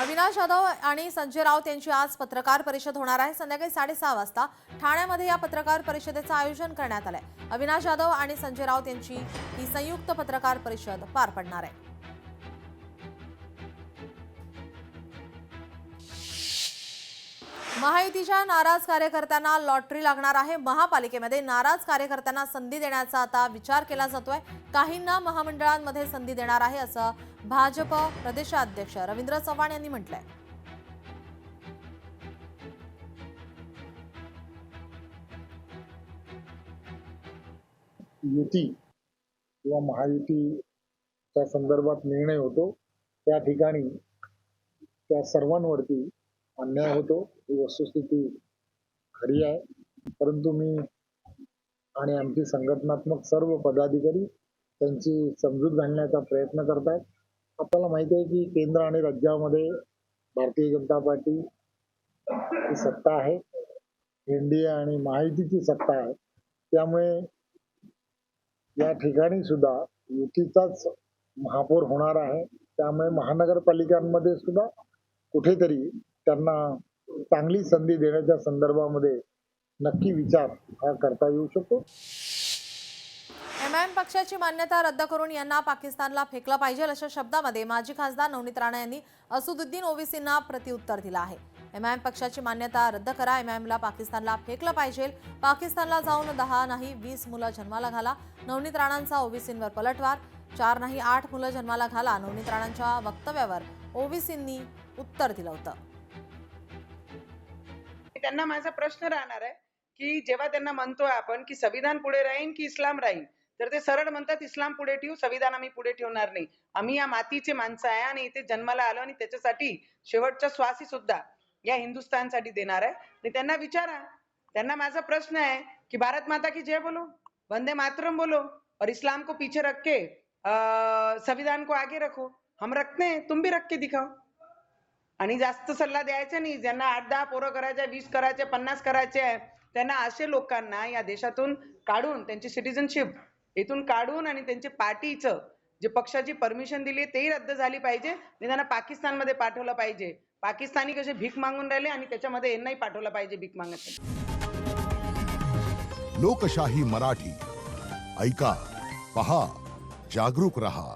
अविनाश जाधव आणि संजय राऊत यांची आज पत्रकार परिषद होणार आहे। संध्याकाळी 6:30 वाजता ठाण्यामध्ये या पत्रकार परिषदेचं आयोजन करण्यात आलंय। अविनाश जाधव आणि संजय राऊत यांची ही संयुक्त पत्रकार परिषद पार पडणार आहे। महायुतीच्या नाराज कार्यकर्त्यांना लॉटरी लागणार आहे। महापालिकेमध्ये नाराज कार्यकर्त्यांना संधी देण्याचा आता विचार केला जातोय। काहींना महामंडळांमध्ये संधी देणार आहे असं भाजप प्रदेशाध्यक्ष रवींद्र चव्हाण यांनी म्हटलंय। युती किंवा महायुतीच्या संदर्भात निर्णय होतो त्या ठिकाणी त्या सर्वांवरती अन्याय होतो, ही वस्तुस्थिती खरी आहे। परंतु मी आणि आमची संघटनात्मक सर्व पदाधिकारी त्यांची समजूत घालण्याचा प्रयत्न करतात। आपल्याला माहिती आहे की केंद्र आणि राज्यामध्ये भारतीय जनता पार्टी ही सत्ता आहे, एनडीए आणि महायुतीची सत्ता आहे। त्यामुळे या ठिकाणी सुद्धा युतीचाच महापौर होणार आहे। त्यामुळे महानगरपालिकांमध्ये सुद्धा कुठेतरी त्यांना चांगली संधी देण्याच्या संदर्भामध्ये नक्की विचार हा करता येऊ शकतो। एमआयएम पक्षाची मान्यता रद्द करून यांना पाकिस्तानला फेकलं पाहिजे अशा शब्दामध्ये माजी खासदार नवनीत राणा यांनी असदुद्दीन ओवेसींना प्रत्युत्तर दिलं आहे। एमआयएम पक्षाची मान्यता रद्द करा, एमआयएमला पाकिस्तानला फेकलं पाहिजे। पाकिस्तानला जाऊन 10 नाही 20 मुलं जन्माला घाला। नवनीत राणांचा ओवेसींवर पलटवार। 4 नाही 8 मुलं जन्माला घाला। नवनीत राणांच्या वक्तव्यावर ओवेसींनी उत्तर दिलं होतं। त्यांना माझा प्रश्न राहणार आहे की जेव्हा त्यांना म्हणतोय आपण की संविधान पुढे राहील की इस्लाम राहील, तर ते सरळ म्हणतात इस्लाम पुढे ठेवू, संविधान आम्ही पुढे ठेवणार नाही। आम्ही या मातीचे माणसं आहे आणि इथे जन्माला आलो आणि त्याच्यासाठी शेवटचा श्वास सुद्धा या हिंदुस्थानसाठी देणार आहे। आणि त्यांना विचारा, त्यांना माझा प्रश्न आहे की भारत माता की जय बोलो, वंदे मातरम बोलो और इस्लाम को पीछे रख के संविधान को आगे रखो। हम रखते हैं, तुम भी रख के दिखाओ। आणि जास्त सल्ला द्यायचा नाही। ज्यांना 8-10 पोरं करायचे, 20 करायचे, 50 करायचे आहे, त्यांना असे लोकांना या देशातून काढून त्यांची सिटीजनशिप इथून काढून आणि त्यांची पार्टीचं जे पक्षाची परमिशन दिली तेही रद्द झाली पाहिजे आणि त्यांना पाकिस्तानमध्ये पाठवलं पाहिजे। पाकिस्तानी कसे भीक मागून राहिले आणि त्याच्यामध्ये यांनाही पाठवलं पाहिजे भीक मागण्यासाठी। लोकशाही मराठी ऐका, पहा, जागरूक रहा।